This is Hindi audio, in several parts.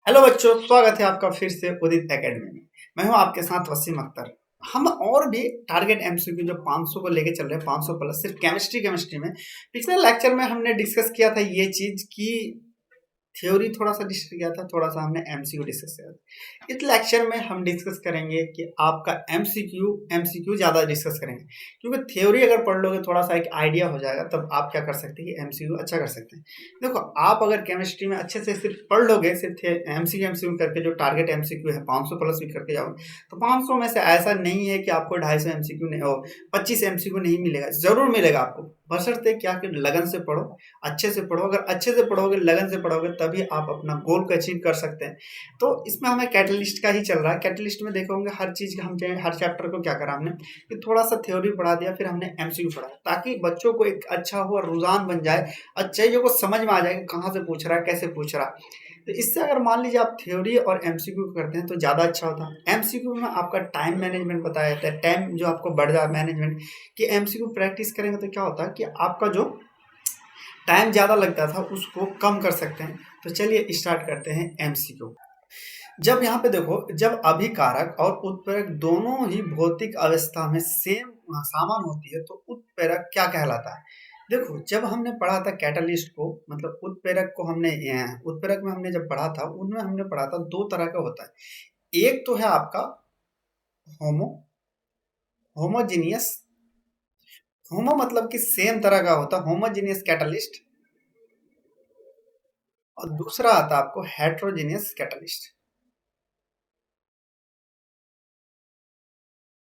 हेलो बच्चों, स्वागत है आपका फिर से उदित एकेडमी में। मैं हूं आपके साथ वसीम अख्तर। हम और भी टारगेट एमसीक्यू जो 500 को लेके चल रहे हैं, 500 प्लस, सिर्फ केमिस्ट्री में। पिछले लेक्चर में हमने डिस्कस किया था ये चीज की थ्योरी थोड़ा सा डिस्कस किया था, थोड़ा सा हमने एमसीक्यू डिस्कस किया था। इस लेक्चर में हम डिस्कस करेंगे कि आपका एमसीक्यू ज़्यादा डिस्कस करेंगे, क्योंकि थ्योरी अगर पढ़ लोगे थोड़ा सा एक आइडिया हो जाएगा, तब आप क्या कर सकते हैं कि एमसीक्यू अच्छा कर सकते हैं। देखो, आप अगर केमिस्ट्री में अच्छे से सिर्फ पढ़ लोगे, सिर्फ एमसीक्यू करके, जो टारगेट एमसीक्यू है 500 प्लस भी करके जाओगे, तो 500 में से ऐसा नहीं है कि आपको 250 एमसीक्यू नहीं, 25 एमसीक्यू नहीं मिलेगा, जरूर मिलेगा आपको। बशर्ते क्या कि लगन से पढ़ो, अच्छे से पढ़ो। अगर अच्छे से पढ़ोगे, लगन से पढ़ोगे, तभी आप अपना गोल को अचीव कर सकते हैं। तो इसमें हमें कैटलिस्ट का ही चल रहा है। कैटलिस्ट में देखोगे हर चीज़ का, हम हर चैप्टर को क्या करा हमने कि थोड़ा सा थ्योरी पढ़ा दिया, फिर हमने एमसीक्यू पढ़ा, ताकि बच्चों को एक अच्छा हो और रुझान बन जाए, चीज़ों को समझ में आ जाए कि कहाँ से पूछ रहा है, कैसे पूछ रहा है। तो इससे अगर मान लीजिए आप थ्योरी और एमसीक्यू करते हैं तो ज़्यादा अच्छा होता है। एमसीक्यू में आपका टाइम मैनेजमेंट बताया जाता है, टाइम जो आपको बढ़ जाए मैनेजमेंट, कि एमसीक्यू प्रैक्टिस करेंगे तो क्या होता है कि आपका जो टाइम ज़्यादा लगता था उसको कम कर सकते हैं। तो चलिए स्टार्ट करते हैं एमसीक्यू। जब यहाँ पे देखो, जब अभिकारक और उत्प्रेरक दोनों ही भौतिक अवस्था में सेम सामान होती है तो उत्प्रेरक क्या कहलाता है। देखो, जब हमने पढ़ा था कैटलिस्ट को, मतलब उत्प्रेरक को, हमने उत्प्रेरक में हमने जब पढ़ा था, उनमें हमने पढ़ा था दो तरह का होता है। एक तो है आपका होमो होमोजीनियस। होमो मतलब कि सेम तरह का होता है, होमोजीनियस कैटलिस्ट। और दूसरा आता है आपको हेट्रोजीनियस कैटलिस्ट।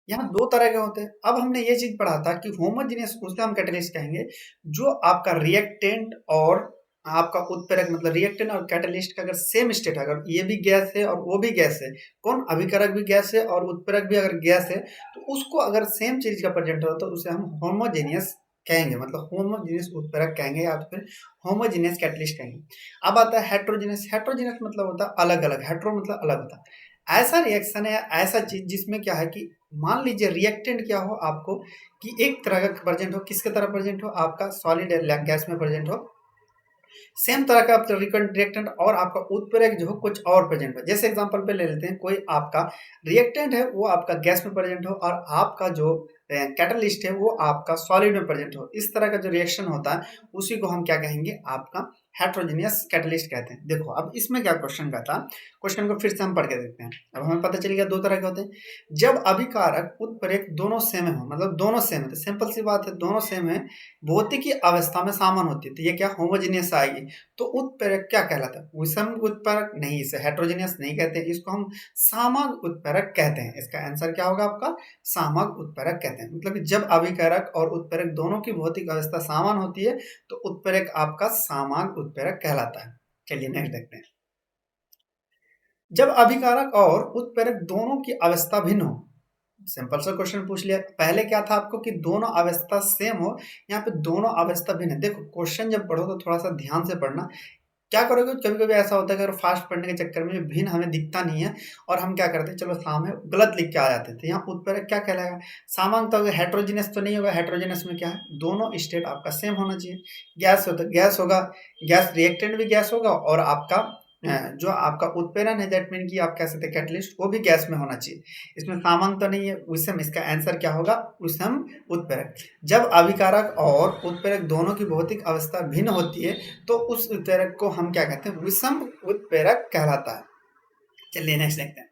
यहाँ दो तरह के होते हैं। अब हमने ये चीज पढ़ा था कि होमोजीनियस उसका हम कैटलिस्ट कहेंगे जो आपका रिएक्टेंट और आपका उत्प्रेरक, मतलब रिएक्टेंट और कैटलिस्ट का अगर सेम स्टेट है, अगर ये भी गैस है और वो भी गैस है, कौन, अभिकारक भी गैस है और उत्प्रेरक भी अगर गैस है, तो उसको अगर सेम चीज का प्रेजेंट हो तो उसे हम होमोजीनियस कहेंगे, मतलब होमोजीनियस उत्प्रेरक कहेंगे, या तो फिर होमोजीनियस कैटलिस्ट कहेंगे। अब आता है हेट्रोजीनियस। हेट्रोजीनियस मतलब होता है अलग अलग, हेट्रो मतलब अलग होता है। ऐसा रिएक्शन है, ऐसा चीज जिसमें क्या है कि मान लीजिए रिएक्टेंट क्या हो आपको, कि एक तरह का प्रेजेंट हो, किसके तरह प्रेजेंट हो, आपका सॉलिड गैस में प्रेजेंट हो, सेम तरह का रिएक्टेंट, और आपका उत्प्रेरक जो हो कुछ और प्रेजेंट हो। जैसे एग्जांपल पे ले लेते हैं, कोई आपका रिएक्टेंट है वो आपका गैस में प्रेजेंट हो, और आपका जो कैटलिस्ट है वो आपका सॉलिड में प्रेजेंट हो। इस तरह का जो रिएक्शन होता है उसी को हम क्या कहेंगे, आपका हेट्रोजीनियस कैटलिस्ट कहते हैं। देखो, अब इसमें क्या क्वेश्चन का था, क्वेश्चन को फिर से हम पढ़ के देखते हैं। अब हमें पता चल गया दो तरह के होते हैं। जब अभिकारक उत्प्रेरक दोनों सेम हो, मतलब दोनों सेम है, तो सिंपल सी बात है, दोनों सेम है, भौतिकी अवस्था में समान होती है, तो ये क्या होमोजीनियस आएगी। तो उत्प्रेरक क्या कहलाता है, विषम उत्प्रेरक नहीं, इसे हेट्रोजीनियस नहीं कहते, इसको हम सामक उत्प्रेरक कहते हैं। इसका आंसर क्या होगा आपका, सामक उत्प्रेरक कहते हैं। मतलब कि जब अभिकारक और उत्प्रेरक दोनों की भौतिक अवस्था समान होती है तो उत्प्रेरक आपका सामक उत्प्रेरक कहलाता है। चलिए नेक्स्ट देखते हैं। जब अभिकारक और उत्प्रेरक दोनों की अवस्था भिन्न हो, सिंपल सा क्वेश्चन पूछ लिया। पहले क्या था आपको कि दोनों अवस्था सेम हो, यहाँ पे दोनों अवस्था भिन्न है। देखो, क्वेश्चन जब पढ़ो तो थोड़ा सा ध्यान से पढ़ना। क्या करोगे, कभी कभी ऐसा होता है कि अगर फास्ट पढ़ने के चक्कर में भिन्न हमें दिखता नहीं है, और हम क्या करते हैं, चलो साम है, गलत लिख के आ जाते थे। यहाँ उत्प्रेरक क्या कहलाएगा, सामान्य तो हेट्रोजीनियस तो नहीं होगा। हेट्रोजीनियस में क्या है, दोनों स्टेट आपका सेम होना चाहिए। गैस होता, गैस होगा, गैस रिएक्टेंट भी गैस होगा, और आपका जो आपका उत्प्रेरण है, दैट मीन कि आप कह सकते हैं कैटलिस्ट, वो भी गैस में होना चाहिए। इसमें सामान्य तो नहीं है, विषम। इसका आंसर क्या होगा, विषम उत्प्रेरक। जब अभिकारक और उत्प्रेरक दोनों की भौतिक अवस्था भिन्न होती है तो उस उत्प्रेरक को हम क्या कहते हैं, विषम उत्प्रेरक कहलाता है। चलिए नेक्स्ट देखते हैं।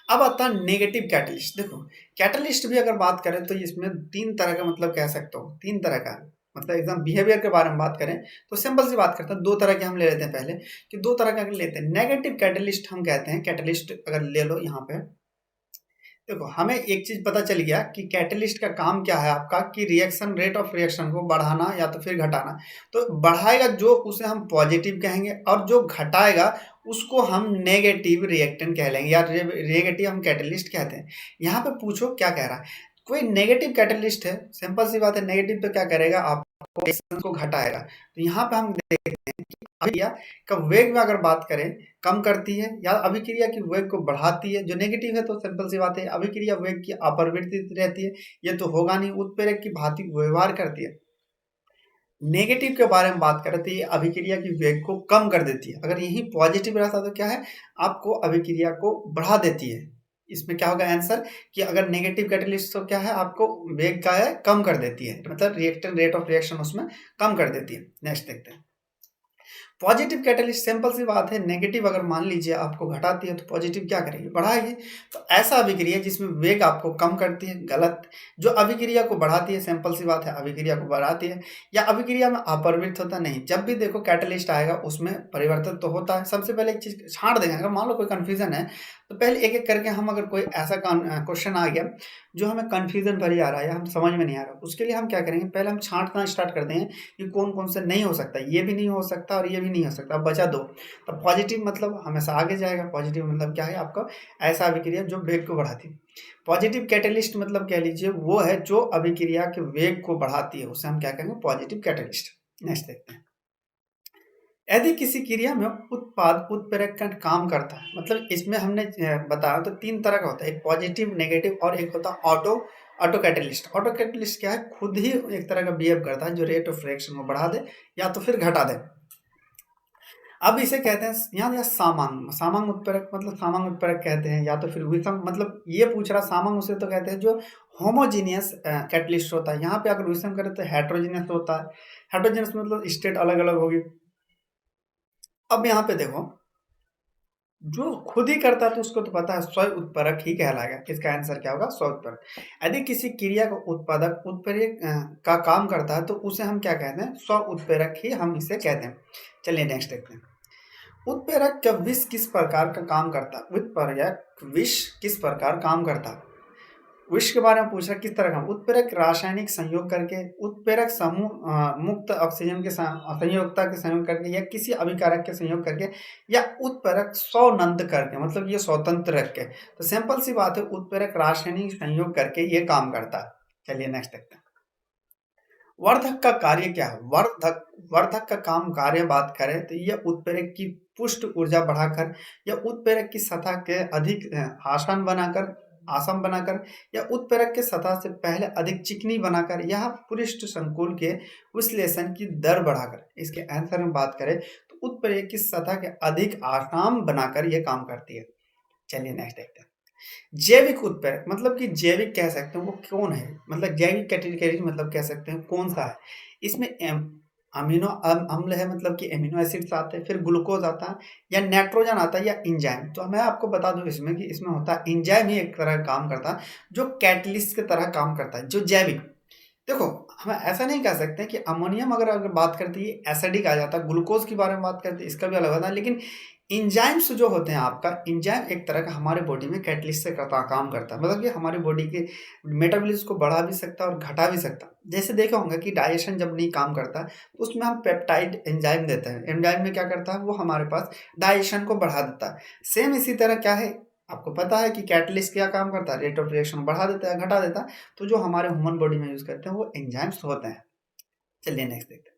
अब आता है नेगेटिव कैटलिस्ट। देखो, कैटलिस्ट भी अगर बात करें तो इसमें तीन तरह का, मतलब कह सकते हो तीन तरह का, मतलब एकदम बिहेवियर के बारे में बात करें तो सिंपल सी बात करते हैं, दो तरह के हम ले लेते हैं पहले, कि दो तरह का लेते हैं। नेगेटिव कैटलिस्ट हम कहते हैं, कैटलिस्ट अगर ले लो यहाँ पे, देखो हमें एक चीज पता चल गया कि कैटलिस्ट का काम क्या है आपका, कि रिएक्शन, रेट ऑफ रिएक्शन को बढ़ाना या तो फिर घटाना। तो बढ़ाएगा जो, उसे हम पॉजिटिव कहेंगे, और जो घटाएगा उसको हम नेगेटिव रिएक्टेंट कह लेंगे, या नेगेटिव हम कैटलिस्ट कहते हैं। यहाँ पे पूछो क्या कह रहा है, कोई नेगेटिव कैटलिस्ट है, सिंपल सी बात है, नेगेटिव तो क्या करेगा, आपको रिएक्शन को घटाएगा। तो यहाँ पे हम देखते हैं कि अभिक्रिया का वेग में अगर बात करें, कम करती है, या अभिक्रिया की वेग को बढ़ाती है। जो नेगेटिव है तो सिंपल सी बात है, अभिक्रिया वेग की अपरिवर्तित रहती है, ये तो होगा नहीं। उत्प्रेरक की भांति व्यवहार करती है। नेगेटिव के बारे में बात करें तो ये अभिक्रिया की वेग को कम कर देती है। अगर यही पॉजिटिव रहता तो क्या है, आपको अभिक्रिया को बढ़ा देती है। इसमें क्या होगा आंसर कि अगर नेगेटिव कैटेलिस्ट तो क्या है, आपको वेग का है कम कर देती है, मतलब रिएक्टेंट रेट ऑफ रिएक्शन उसमें कम कर देती है। नेक्स्ट देखते हैं पॉजिटिव कैटेलिस्ट। सिंपल सी बात है, नेगेटिव अगर मान लीजिए आपको घटाती है तो पॉजिटिव क्या करेगी, बढ़ाएगी। तो ऐसा अभिक्रिया जिसमें वेग आपको कम करती है गलत। जो अभिक्रिया को बढ़ाती है, सिंपल सी बात है, अभिक्रिया को बढ़ाती है या अभिक्रिया में अपरिवर्तित होता नहीं। जब भी देखो कैटेलिस्ट आएगा उसमें परिवर्तन तो होता है। सबसे पहले एक चीज छांट देंगे, अगर मान लो कोई कंफ्यूजन है तो पहले एक एक करके हम, अगर कोई ऐसा क्वेश्चन आ गया जो हमें कंफ्यूजन भरी आ रहा है या हम समझ में नहीं आ रहा, उसके लिए हम क्या करेंगे, पहले हम छांटना स्टार्ट कर देंगे कि कौन कौन से नहीं हो सकता, ये भी नहीं हो सकता और ये भी नहीं हो सकता, अब बचा दो। तो पॉजिटिव मतलब हमेशा आगे जाएगा। पॉजिटिव मतलब क्या है, आपका ऐसा अभिक्रिया जो वेग को बढ़ाती है। पॉजिटिव कैटेलिस्ट मतलब कह लीजिए वो है जो अभिक्रिया के वेग को बढ़ाती है, उसे हम क्या कहेंगे, पॉजिटिव कैटेलिस्ट। नेक्स्ट देखते हैं यदि किसी क्रिया में उत्पाद उत्प्रेरक का काम करता है, मतलब इसमें हमने बताया तो तीन तरह का होता है, एक पॉजिटिव, नेगेटिव और एक होता है ऑटो कैटेलिस्ट। ऑटो कैटेलिस्ट क्या है, खुद ही एक तरह का बिहेव करता है जो रेट ऑफ रिएक्शन को बढ़ा दे या तो फिर घटा दे। अब इसे कहते हैं यहाँ या सामांग उत्प्रेरक, मतलब सामांग उत्प्रेरक कहते हैं, या तो फिर विषम, मतलब ये पूछ रहा सामांग उसे तो कहते हैं जो होमोजीनियस कैटलिस्ट होता है। यहाँ पे अगर विषम करें तो हेट्रोजीनियस होता है। हेट्रोजीनियस मतलब स्टेट अलग अलग होगी। अब यहाँ पे देखो, जो खुद ही करता है तो उसको तो पता है स्वयं उत्प्रेरक ही कहलाएगा। इसका आंसर क्या होगा, स्वयं उत्प्रेरक। यदि किसी क्रिया का उत्पादक उत्प्रेरक का काम करता है तो उसे हम क्या कहते हैं, स्व उत्प्रेरक ही हम इसे कहते हैं। चलिए नेक्स्ट देखते हैं उत्प्रेरक का विष किस प्रकार का काम करता है। उत्प्रेरक विष किस प्रकार काम करता है, विष के बारे में पूछ रहा है, किस तरह का। उत्प्रेरक रासायनिक संयोग करके, उत्प्रेरक समूह मुक्त ऑक्सीजन के संयोगता के संयोग करके, या किसी अभिकारक के संयोग करके, या उत्प्रेरक स्वनंद करके, मतलब ये स्वतंत्र रख के। तो सिंपल सी बात है, उत्प्रेरक रासायनिक संयोग करके ये काम करता है। चलिए नेक्स्ट देखते हैं वर्धक का कार्य क्या है। वर्धक का काम कार्य बात करें तो यह उत्प्रेरक की पुष्ट ऊर्जा बढ़ाकर या उत्प्रेरक की सतह के अधिक आसान बनाकर या उत्प्रेरक के सतह से पहले अधिक चिकनी बनाकर या पृष्ठ संकुल के विश्लेषण की दर बढ़ाकर। इसके आंसर में बात करें तो उत्प्रेरक की सतह के अधिक आसान बनाकर यह काम करती है। चलिए नेक्स्ट देखते हैं जैविक उत्प्रेरक, मतलब कि जैविक कह सकते हैं वो कौन है, मतलब जैविक कैटेगरी मतलब कह सकते हैं कौन सा है। इसमें अमीनो अम्ल है, मतलब कि एमिनो एसिड्स आते हैं, फिर ग्लूकोज आता है या नाइट्रोजन आता है या इंजाइम। तो मैं आपको बता दूं इसमें कि इसमें होता है इंजाइम ही एक तरह का काम करता है जो कैटलिस्ट की तरह काम करता है, जो जैविक। देखो हम ऐसा नहीं कह सकते कि अमोनियम अगर बात करते हैं ये एसिडिक आ जाता है, ग्लूकोज के बारे में बात करते हैं इसका भी अलग होता है, लेकिन इंजाइम्स जो होते हैं, आपका इंजाइम एक तरह का हमारे बॉडी में कैटलिस्ट से काम करता है, मतलब कि हमारी बॉडी के मेटाबॉलिज्म को बढ़ा भी सकता है और घटा भी सकता है। जैसे देखा होगा कि डाइजेशन जब नहीं काम करता है तो उसमें हम पेप्टाइड एंजाइम देते हैं। एंजाइम में क्या करता है, वो हमारे पास डाइजेशन को बढ़ा देता है। सेम इसी तरह क्या है, आपको पता है कि कैटलिस्ट क्या काम करता है, रेट ऑफ रिएक्शन बढ़ा देता है, घटा देता है। तो जो हमारे ह्यूमन बॉडी में यूज करते हैं वो एंजाइम्स होते हैं। चलिए नेक्स्ट देखते हैं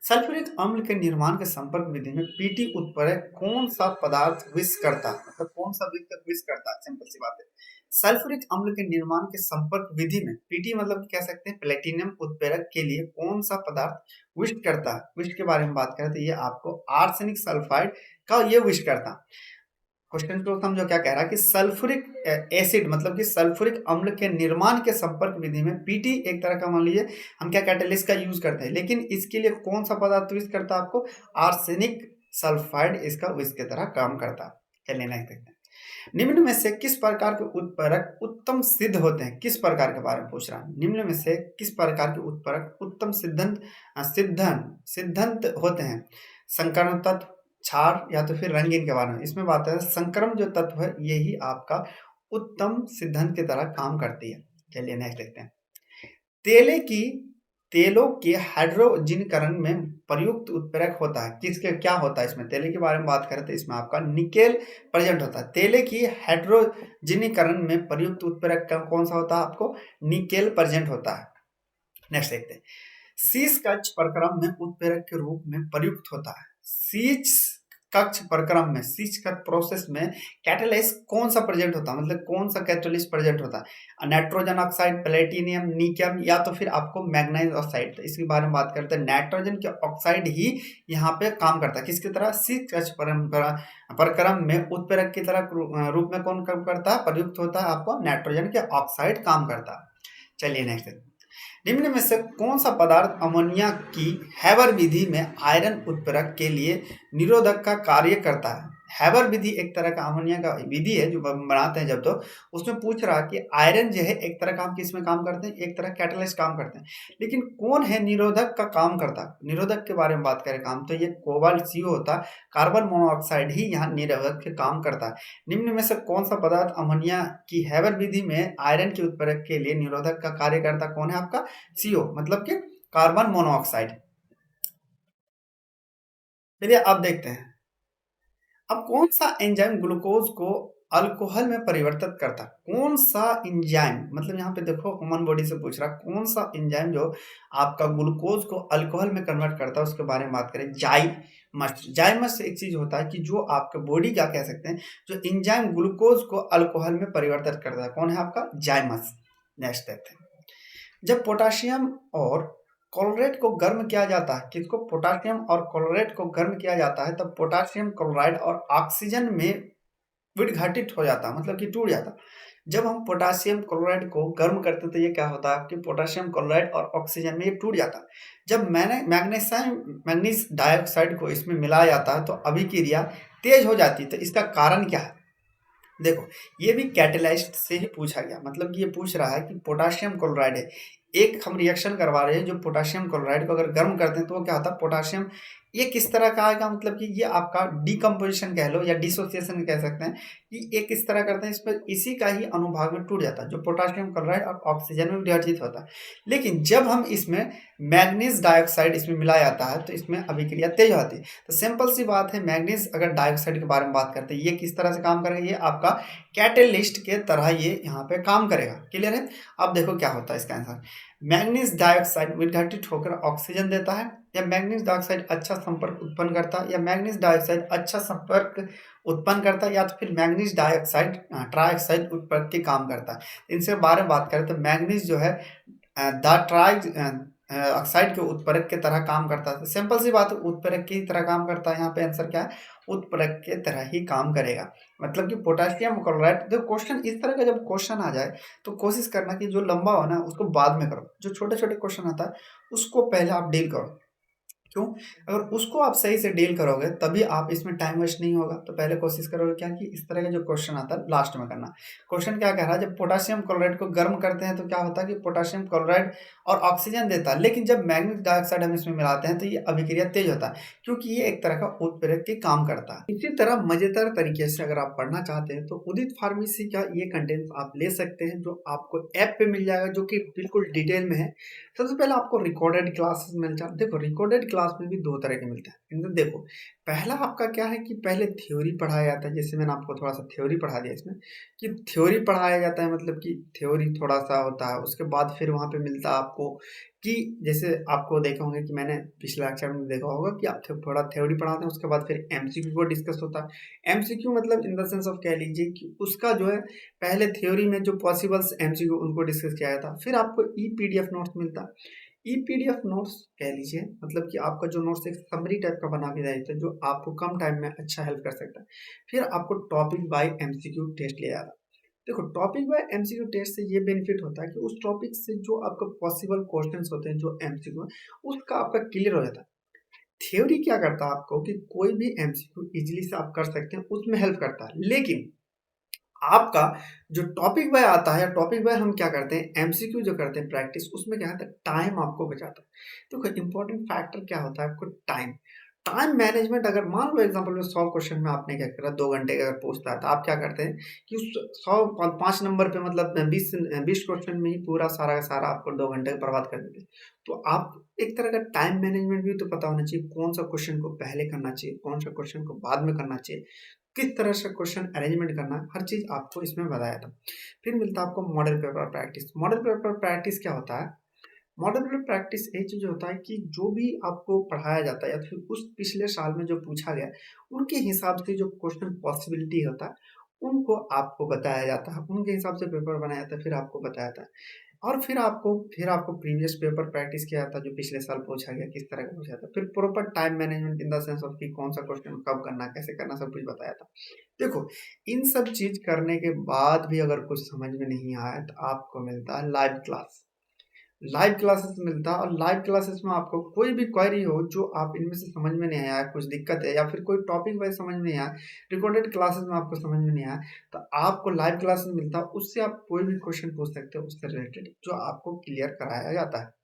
सल्फ्यूरिक अम्ल के निर्माण के संपर्क विधि में पीटी उत्प्रेरक कौन सा पदार्थ विष करता है, मतलब कौन सा विष करता है। सिंपल सी बात है, सल्फ्यूरिक अम्ल के निर्माण के संपर्क विधि में पीटी मतलब कह सकते हैं प्लेटिनम उत्प्रेरक के लिए कौन सा पदार्थ विष करता है। विष के बारे में बात करें तो ये आपको आर्सेनिक सल्फाइड का ये विष करता है। क्वेश्चन को समझो क्या कह रहा है कि सल्फ्यूरिक एसिड मतलब कि सल्फ्यूरिक अम्ल के निर्माण के संपर्क विधि में पीटी एक तरह का मान लीजिए हम क्या कैटेलिस्ट का यूज करते हैं, लेकिन इसके लिए कौन सा पदार्थ यूज करता है, आपको आर्सेनिक सल्फाइड इसका विष की तरह काम करता है। चलिए नहीं देखते निम्न में से किस प्रकार के उत्प्रेरक उत्तम सिद्ध होते हैं। किस प्रकार के बारे में पूछ रहा है, निम्न में से किस प्रकार के उत्प्रेरक उत्तम सिद्धंत होते हैं। संकरण तत्व, क्षार या तो फिर रंगीन के बारे में इसमें बात है। संक्रम जो तत्व है यही आपका उत्तम सिद्धांत की तरह काम करती है। चलिए नेक्स्ट देखते हैं तेलों के हाइड्रोजनीकरण में प्रयुक्त उत्प्रेरक होता है। किसके क्या होता है इसमें, तेले के बारे में बात करें तो इसमें आपका निकेल प्रेजेंट होता है। तेले की हाइड्रोजनीकरण में प्रयुक्त उत्प्रेरक कौन सा होता है, आपको निकेल प्रेजेंट होता है। नेक्स्ट देखते हैं शीश कक्ष प्रक्रम में उत्प्रेरक के रूप में प्रयुक्त होता है। शीश कक्ष प्रक्रम में, शीश कक्ष प्रोसेस में कैटालिस्ट कौन सा प्रेजेंट होता है, मतलब कौन सा कैटालिस्ट प्रेजेंट होता है, नाइट्रोजन ऑक्साइड, प्लेटिनियम, निकियम, या तो फिर आपको मैग्नीज ऑक्साइड। तो इसके बारे में बात करते हैं। नाइट्रोजन के ऑक्साइड ही यहाँ पे काम करता है, किसकी तरह, शीश कक्ष प्रक्रम में उत्प्रेरक की तरह रूप में कौन काम करता है, प्रयुक्त होता है, आपको नाइट्रोजन के ऑक्साइड काम करता है। चलिए नेक्स्ट, निम्न में से कौन सा पदार्थ अमोनिया की हैबर विधि में आयरन उत्प्रेरक के लिए निरोधक का कार्य करता है। हैबर विधि एक तरह का अमोनिया का विधि है जो बनाते हैं जब, तो उसमें पूछ रहा कि आयरन जो है एक तरह का हम किस में काम करते हैं, एक तरह कैटालिस्ट काम करते हैं, लेकिन कौन है निरोधक का काम करता है। निरोधक के बारे में बात करें काम, तो ये कोबाल्ट CO होता है, कार्बन मोनोऑक्साइड ही यहाँ निरोधक के काम करता है। निम्न में से कौन सा पदार्थ अमोनिया की हैबर विधि में आयरन के उत्प्रेरक के लिए निरोधक का कार्य करता, कौन है आपका, CO, मतलब कि कार्बन मोनोऑक्साइड। चलिए अब देखते हैं, अब कौन सा एंजाइम ग्लूकोज को अल्कोहल में परिवर्तित करता है। कौन सा एंजाइम, मतलब यहाँ पे देखो ह्यूमन बॉडी से पूछ रहा कौन सा एंजाइम जो आपका ग्लूकोज को अल्कोहल में कन्वर्ट करता है, उसके बारे में बात करें। जाइमस। जाइमस एक चीज होता है कि जो आपके बॉडी क्या कह सकते हैं, जो एंजाइम ग्लूकोज को अल्कोहल में परिवर्तित करता है, कौन है आपका, जाइमस। नेक्स्ट देखते हैं, जब पोटाशियम और क्लोराइड को गर्म किया जाता है, किसको, पोटाशियम और क्लोराइड को गर्म किया जाता है, तब पोटाशियम क्लोराइड और ऑक्सीजन में विघटित हो जाता है, मतलब कि टूट जाता है। जब हम पोटाशियम क्लोराइड को गर्म करते हैं तो ये क्या होता है कि पोटाशियम क्लोराइड और ऑक्सीजन में ये टूट जाता है। जब मैंने मैग्नीज डाइऑक्साइड को इसमें मिलाया जाता है तो अभिक्रिया तेज हो जाती है। तो इसका कारण क्या है, देखो ये भी कैटालिस्ट से ही पूछा गया, मतलब कि ये पूछ रहा है कि पोटाशियम क्लोराइड है, एक हम रिएक्शन करवा रहे हैं जो पोटाशियम क्लोराइड को अगर गर्म करते हैं तो वो क्या होता है, पोटाशियम ये किस तरह का आएगा, मतलब कि ये आपका डिकम्पोजिशन कह लो या डिसोसिएशन कह सकते हैं कि ये किस तरह करते हैं, इस पर इसी का ही अनुभाग में टूट जाता है, जो पोटाशियम क्लोराइड और ऑक्सीजन में विघटित होता है। लेकिन जब हम इसमें मैग्नीज डाइऑक्साइड इसमें मिलाया जाता है तो इसमें अभिक्रिया तेज होती है। तो सिंपल सी बात है, मैग्नीज अगर डाइऑक्साइड के बारे में बात करते हैं, ये किस तरह से काम करेगा, ये आपका कैटेलिस्ट के तरह ये यहाँ पे काम करेगा। क्लियर है। अब देखो क्या होता है इसका आंसर, मैग्नीज डाइऑक्साइड विघटित होकर ऑक्सीजन देता है, या मैग्नीज डाइऑक्साइड अच्छा संपर्क उत्पन्न करता है, या मैग्नीज डाइऑक्साइड अच्छा संपर्क उत्पन्न करता है, या तो फिर मैग्नीज डाइऑक्साइड ट्राइऑक्साइड उत्पन्न के काम करता है। इनसे बारे में बात करें तो मैग्नीज जो है ऑक्साइड के उत्प्रेरक के तरह काम करता है। सिंपल सी बात है, उत्प्रेरक की तरह काम करता है। यहाँ पे आंसर क्या है, उत्प्रेरक के तरह ही काम करेगा। मतलब कि पोटाशियम क्लोराइड, देखो क्वेश्चन इस तरह का जब क्वेश्चन आ जाए तो कोशिश करना कि जो लंबा हो ना उसको बाद में करो, जो छोटे छोटे क्वेश्चन आता है उसको पहले आप डील करो। क्यों, अगर उसको आप सही से डील करोगे तभी आप इसमें टाइम वेस्ट नहीं होगा। तो पहले कोशिश करोगे क्या कि इस तरह का जो क्वेश्चन आता है लास्ट में करना। क्वेश्चन क्या कह रहा है, जब पोटाशियम क्लोराइड को गर्म करते हैं तो क्या होता है कि पोटाशियम क्लोराइड और ऑक्सीजन देता है, लेकिन जब मैग्नीज डाइऑक्साइड हम इसमें मिलाते हैं तो ये अभिक्रिया तेज होता है, क्योंकि ये एक तरह का उत्प्रेरक के काम करता है। इसी तरह मजेदार तरीके से अगर आप पढ़ना चाहते हैं तो उदित फार्मेसी का ये कंटेंट आप ले सकते हैं, जो आपको ऐप पे मिल जाएगा, जो कि बिल्कुल डिटेल में है। सबसे पहले आपको रिकॉर्डेड क्लासेस मिल जाए। देखो रिकॉर्डेड क्लास में भी दो तरह के मिलते हैं। इनमें देखो पहला आपका क्या है कि पहले थ्योरी पढ़ाया जाता है, जैसे मैंने आपको थोड़ा सा थ्योरी पढ़ा दिया इसमें, कि थ्योरी पढ़ाया जाता है, मतलब कि थ्योरी थोड़ा सा होता है। उसके बाद फिर वहाँ पे मिलता है आपको कि जैसे आपको देखा होंगे कि मैंने पिछले लेक्चर में देखा होगा कि आप थोड़ा थ्योरी पढ़ाते हैं, उसके बाद फिर MCQ को डिस्कस होता है। MCQ मतलब इन द सेंस ऑफ कह लीजिए कि उसका जो है पहले थ्योरी में जो पॉसिबल्स MCQ उनको डिस्कस किया जाता है, फिर आपको PDF नोट्स मिलता है। PDF नोट्स कह लीजिए, मतलब कि आपका जो नोट्स एक समरी टाइप का बना के जाता है, जो आपको कम टाइम में अच्छा हेल्प कर सकता है। फिर आपको टॉपिक बाय MCQ टेस्ट लिया जाता है। देखो टॉपिक बाय MCQ टेस्ट से ये बेनिफिट होता है कि उस टॉपिक से जो आपका पॉसिबल क्वेश्चंस होते हैं जो MCQ उसका आपका क्लियर हो जाता है। थ्योरी क्या करता है आपको कि कोई भी MCQ इजीली से आप कर सकते हैं, उसमें हेल्प करता है। लेकिन आपका जो टॉपिक बाय आता है, टॉपिक बाय हम क्या करते हैं, MCQ जो करते हैं प्रैक्टिस, उसमें क्या होता है टाइम आपको बचाता है। देखो इंपॉर्टेंट फैक्टर क्या होता है आपको टाइम, टाइम मैनेजमेंट। अगर मान लो एग्जांपल में 100 क्वेश्चन में आपने क्या करा, 2 घंटे का अगर पूछता है तो आप क्या करते हैं कि उस 100 5 नंबर पे मतलब 20 क्वेश्चन में ही पूरा सारा का सारा आपको 2 घंटे बर्बाद कर देते हैं। तो आप एक तरह का टाइम मैनेजमेंट भी तो पता होना चाहिए, कौन सा क्वेश्चन को पहले करना चाहिए, कौन सा क्वेश्चन को बाद में करना चाहिए, किस तरह से क्वेश्चन अरेंजमेंट करना है, हर चीज़ आपको इसमें बताया था। फिर मिलता है आपको model paper practice. Model paper practice क्या होता है, मॉडल प्रैक्टिस ये चीज़ होता है कि जो भी आपको पढ़ाया जाता है या फिर उस पिछले साल में जो पूछा गया, उनके हिसाब से जो क्वेश्चन पॉसिबिलिटी होता है, उनको आपको बताया जाता है। उनके हिसाब से पेपर बनाया जाता है, फिर आपको बताया जाता है। और फिर आपको प्रीवियस पेपर प्रैक्टिस किया जाता है, जो पिछले साल पूछा गया, किस तरह का पूछा था। फिर proper time management in the sense of कि कौन-सा क्वेश्चन कब करना, कैसे करना, सब कुछ बताया था। देखो, इन सब चीज़ करने के बाद भी अगर कुछ समझ में नहीं आया, तो आपको मिलता है लाइव क्लास। लाइव क्लासेस मिलता है और लाइव क्लासेस में आपको कोई भी क्वेरी हो जो आप इनमें से समझ में नहीं आया, कुछ दिक्कत है या फिर कोई टॉपिक वाइज समझ में नहीं आया, रिकॉर्डेड क्लासेस में आपको समझ में नहीं आया, तो आपको लाइव क्लासेस मिलता है, उससे आप कोई भी क्वेश्चन पूछ सकते हो उससे रिलेटेड, जो आपको क्लियर कराया जाता है।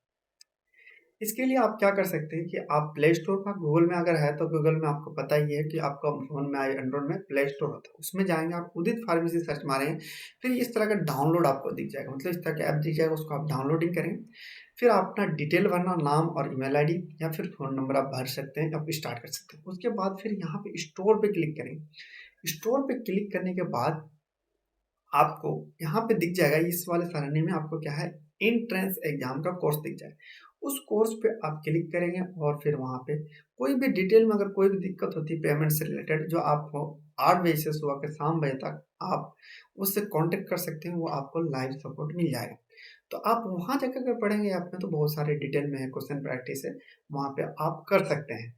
इसके लिए आप क्या कर सकते हैं कि आप प्ले स्टोर पर गूगल में अगर है तो गूगल में आपको पता ही है कि आपका फ़ोन में एंड्रॉइड में प्ले स्टोर होता है। उसमें जाएँगे आप उदित फार्मेसी सर्च मारेंगे, फिर इस तरह का डाउनलोड आपको दिख जाएगा, मतलब इस तरह का ऐप दिख जाएगा, उसको आप डाउनलोडिंग करेंगे। फिर आप अपना डिटेल भरना, नाम और ईमेल आईडी या फिर फ़ोन नंबर आप भर सकते हैं, आप स्टार्ट कर सकते हैं। उसके बाद फिर यहाँ पे स्टोर पे क्लिक करेंगे। स्टोर पे क्लिक करने के बाद आपको यहाँ पे दिख जाएगा, इस वाले सरणी में आपको क्या है, एंट्रेंस एग्जाम का कोर्स दिख जाएगा। उस कोर्स पे आप क्लिक करेंगे और फिर वहाँ पे कोई भी डिटेल में अगर कोई भी दिक्कत होती है पेमेंट से रिलेटेड, जो आपको 8 बजे से सुबह के शाम बजे तक आप उससे कांटेक्ट कर सकते हैं, वो आपको लाइव सपोर्ट मिल जाएगा। तो आप वहाँ जाकर अगर पढ़ेंगे, आप में तो बहुत सारे डिटेल में है, क्वेश्चन प्रैक्टिस है, वहाँ पे आप कर सकते हैं।